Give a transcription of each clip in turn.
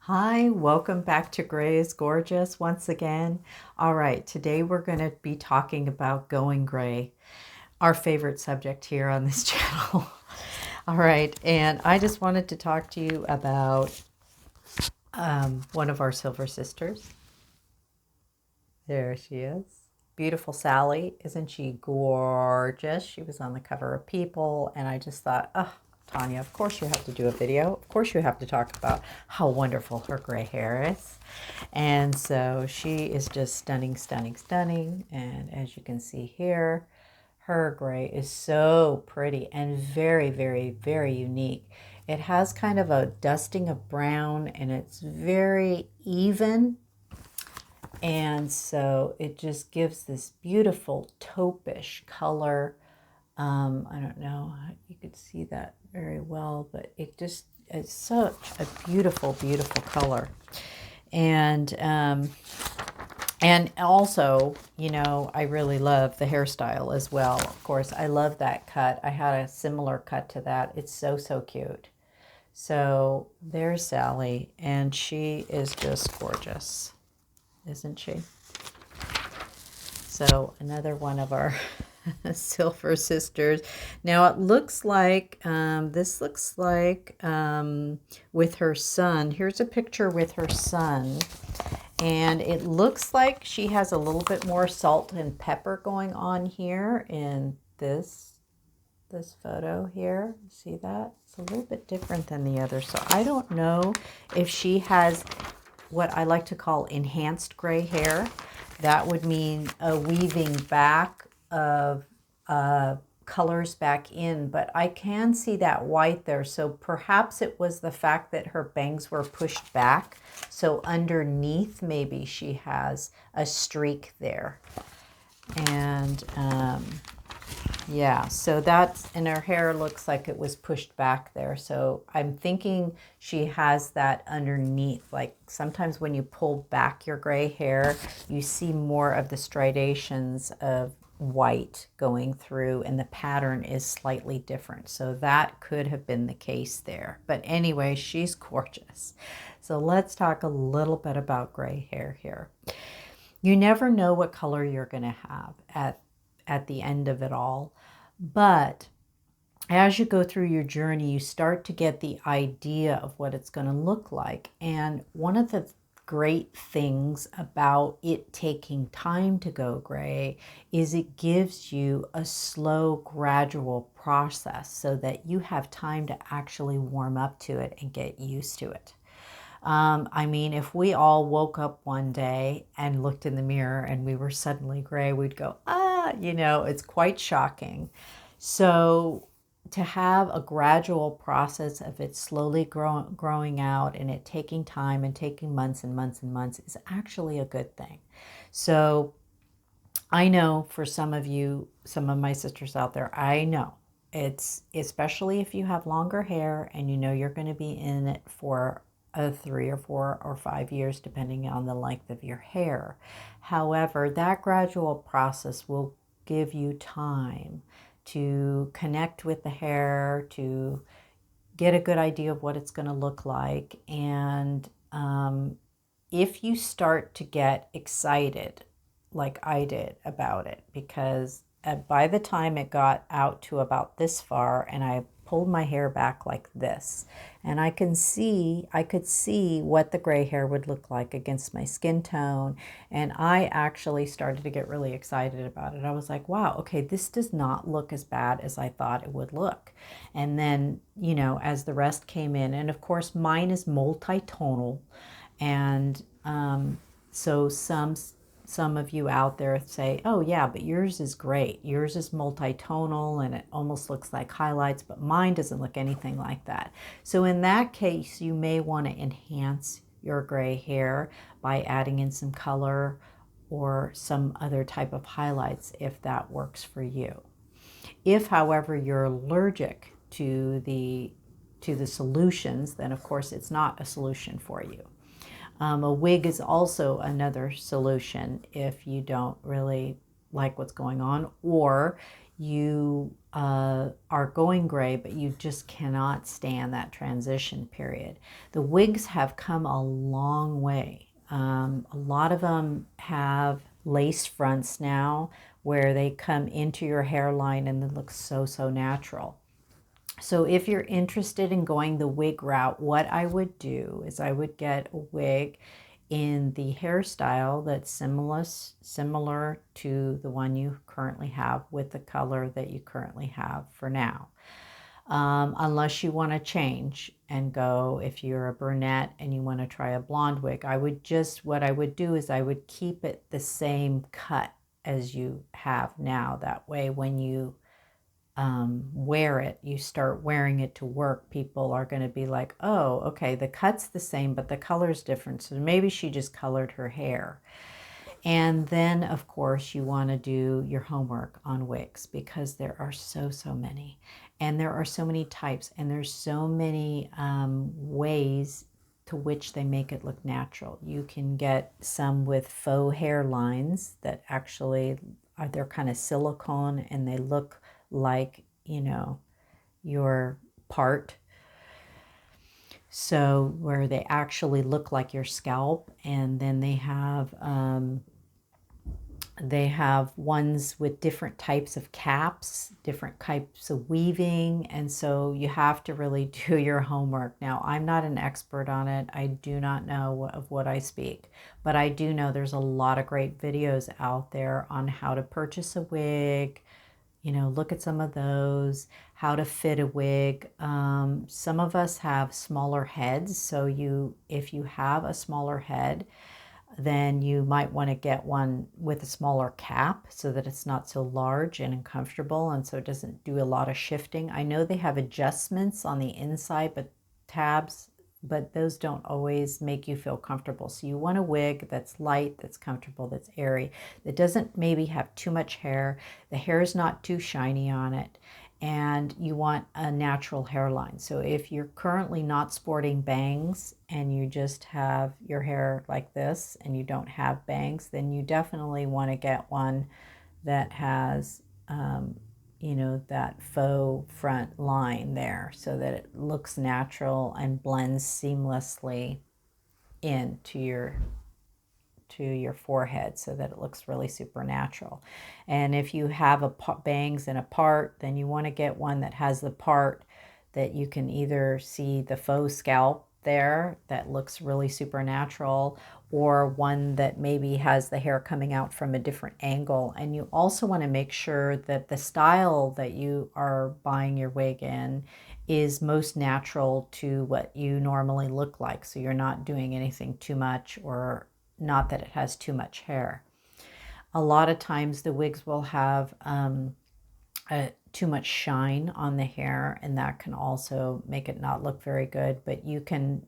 Hi, welcome back to Gray is Gorgeous once again. All right, today we're going to be talking about going gray, our favorite subject here on this channel. All right, and I just wanted to talk to you about one of our silver sisters. There she is. Beautiful Sally. Isn't she gorgeous? She was on the cover of People, and I just thought, oh, Tanya, of course you have to do a video. Of course you have to talk about how wonderful her gray hair is. And so she is just stunning, stunning, stunning. And as you can see here, her gray is so pretty and very, very, very unique. It has kind of a dusting of brown, and it's very even, and so it just gives this beautiful taupish color. I don't know, you could see that very well, but it's such a beautiful, beautiful color. And also, I really love the hairstyle as well. Of course, I love that cut. I had a similar cut to that. It's so, so cute. So there's Sally, and she is just gorgeous, isn't she? So another one of our silver sisters. Now it looks like, this looks like with her son. Here's a picture with her son. And it looks like she has a little bit more salt and pepper going on here in this photo here. See that? It's a little bit different than the other. So I don't know if she has what I like to call enhanced gray hair. That would mean a weaving back of colors back in, but I can see that white there. So perhaps it was the fact that her bangs were pushed back. So underneath, maybe she has a streak there. And yeah, so that's, and her hair looks like it was pushed back there. So I'm thinking she has that underneath. Like sometimes when you pull back your gray hair, you see more of the striations of white going through, and the pattern is slightly different. So that could have been the case there. But anyway, she's gorgeous. So let's talk a little bit about gray hair here. You never know what color you're going to have at the end of it all. But as you go through your journey, you start to get the idea of what it's going to look like. And one of the great things about it taking time to go gray is it gives you a slow, gradual process so that you have time to actually warm up to it and get used to it. I mean, if we all woke up one day and looked in the mirror and we were suddenly gray, we'd go, it's quite shocking. So to have a gradual process of it slowly growing out and it taking time and taking months and months and months is actually a good thing. So I know for some of you, some of my sisters out there, I know it's, especially if you have longer hair and you know you're going to be in it for 3 or 4 or 5 years, depending on the length of your hair. However, that gradual process will give you time to connect with the hair, to get a good idea of what it's going to look like. And if you start to get excited, like I did about it, because by the time it got out to about this far and I pulled my hair back like this, and I could see what the gray hair would look like against my skin tone, and I actually started to get really excited about it. I was like, wow, okay, this does not look as bad as I thought it would look. And then, as the rest came in, and of course mine is multi-tonal, and so some of you out there say, oh yeah, but yours is great. Yours is multi-tonal and it almost looks like highlights, but mine doesn't look anything like that. So in that case, you may want to enhance your gray hair by adding in some color or some other type of highlights if that works for you. If, however, you're allergic to the solutions, then of course it's not a solution for you. A wig is also another solution if you don't really like what's going on, or you are going gray, but you just cannot stand that transition period. The wigs have come a long way. A lot of them have lace fronts now where they come into your hairline and it looks so, so natural. So if you're interested in going the wig route, what I would do is I would get a wig in the hairstyle that's similar to the one you currently have with the color that you currently have for now. Unless you want to change and go, if you're a brunette and you want to try a blonde wig, what I would do is I would keep it the same cut as you have now. That way when you wear it, you start wearing it to work, people are going to be like, oh, okay, the cut's the same, but the color's different. So maybe she just colored her hair. And then, of course, you want to do your homework on wigs because there are so, so many. And there are so many types. And there's so many ways to which they make it look natural. You can get some with faux hairlines that actually they're kind of silicone and they look like, your part. So where they actually look like your scalp. And then they have ones with different types of caps, different types of weaving, and so you have to really do your homework. Now, I'm not an expert on it. I do not know of what I speak, but I do know there's a lot of great videos out there on how to purchase a wig. Look at some of those, how to fit a wig. Some of us have smaller heads, so if you have a smaller head, then you might want to get one with a smaller cap so that it's not so large and uncomfortable and so it doesn't do a lot of shifting. I know they have adjustments on the inside, but tabs, but those don't always make you feel comfortable. So you want a wig that's light, that's comfortable, that's airy, that doesn't maybe have too much hair. The hair is not too shiny on it. And you want a natural hairline. So if you're currently not sporting bangs and you just have your hair like this and you don't have bangs, then you definitely want to get one that has, that faux front line there so that it looks natural and blends seamlessly into your forehead so that it looks really supernatural. And if you have bangs in a part, then you want to get one that has the part that you can either see the faux scalp there that looks really supernatural, or one that maybe has the hair coming out from a different angle. And you also want to make sure that the style that you are buying your wig in is most natural to what you normally look like. So you're not doing anything too much, or not that it has too much hair. A lot of times the wigs will have too much shine on the hair, and that can also make it not look very good. But you can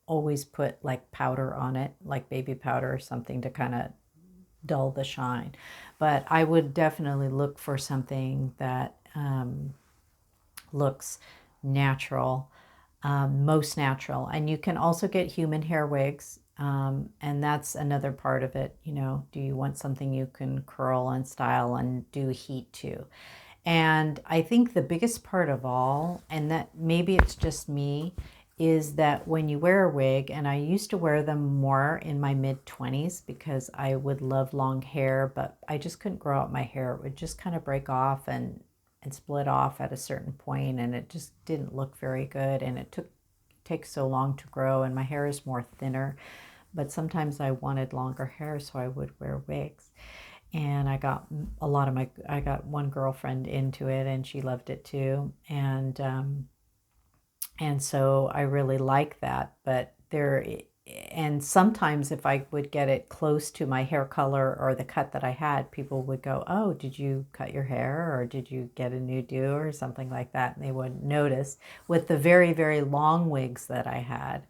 always put like powder on it, like baby powder or something, to kind of dull the shine. But I would definitely look for something that looks natural, most natural. And you can also get human hair wigs. And that's another part of it. Do you want something you can curl and style and do heat to? And I think the biggest part of all, and that maybe it's just me, is that when you wear a wig, and I used to wear them more in my mid-20s because I would love long hair, but I just couldn't grow out my hair. It would just kind of break off and split off at a certain point, and it just didn't look very good, and it takes so long to grow, and my hair is more thinner. But sometimes I wanted longer hair, so I would wear wigs. And I got one girlfriend into it, and she loved it too. And so I really like that. But and sometimes if I would get it close to my hair color or the cut that I had, people would go, oh, did you cut your hair, or did you get a new do, or something like that? And they would notice. With the very, very long wigs that I had,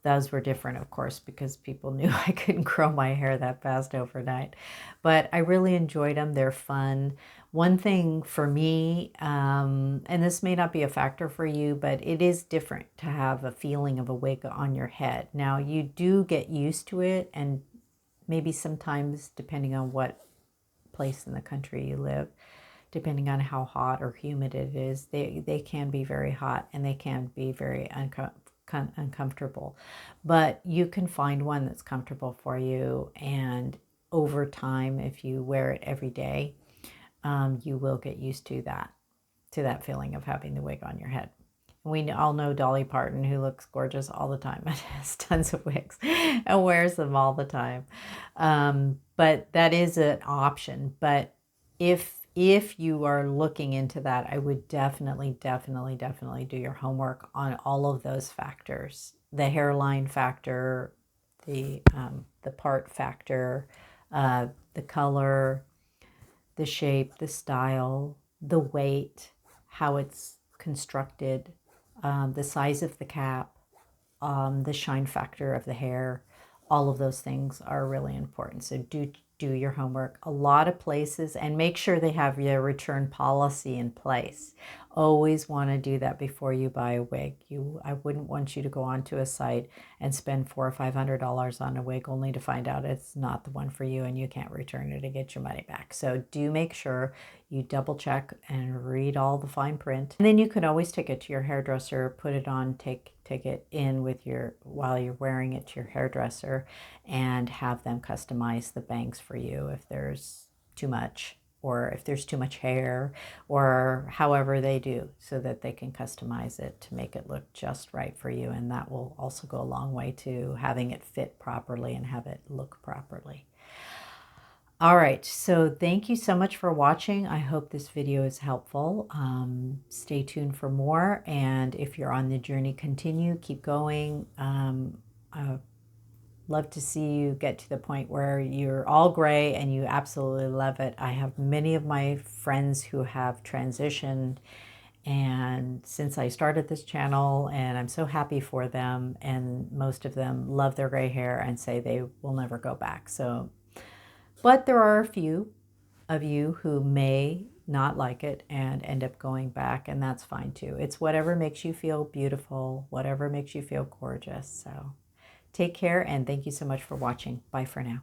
those were different, of course, because people knew I couldn't grow my hair that fast overnight. But I really enjoyed them. They're fun. One thing for me, and this may not be a factor for you, but it is different to have a feeling of a wig on your head. Now, you do get used to it, and maybe sometimes, depending on what place in the country you live, depending on how hot or humid it is. They can be very hot and they can be very uncomfortable. But you can find one that's comfortable for you, and over time, if you wear it every day, you will get used to that feeling of having the wig on your head. We all know Dolly Parton, who looks gorgeous all the time and has tons of wigs and wears them all the time. But that is an option. But if you are looking into that, I would definitely do your homework on all of those factors: the hairline factor, the part factor, the color, the shape, the style, the weight, how it's constructed, the size of the cap, the shine factor of the hair. All of those things are really important. So do your homework. A lot of places, and make sure they have your return policy in place. Always want to do that before you buy a wig. I wouldn't want you to go onto a site and spend $400 or $500 on a wig only to find out it's not the one for you and you can't return it and get your money back. So do make sure you double check and read all the fine print. And then you can always take it to your hairdresser, put it on, take it in with while you're wearing it to your hairdresser, and have them customize the bangs for you if there's too much, or if there's too much hair, or however they do, so that they can customize it to make it look just right for you. And that will also go a long way to having it fit properly and have it look properly. All right, so thank you so much for watching. I hope this video is helpful. Stay tuned for more, and if you're on the journey, continue, keep going. I love to see you get to the point where you're all gray and you absolutely love it. I have many of my friends who have transitioned, and since I started this channel, and I'm so happy for them, and most of them love their gray hair and say they will never go back. So, but there are a few of you who may not like it and end up going back, and that's fine too. It's whatever makes you feel beautiful, whatever makes you feel gorgeous. So take care, and thank you so much for watching. Bye for now.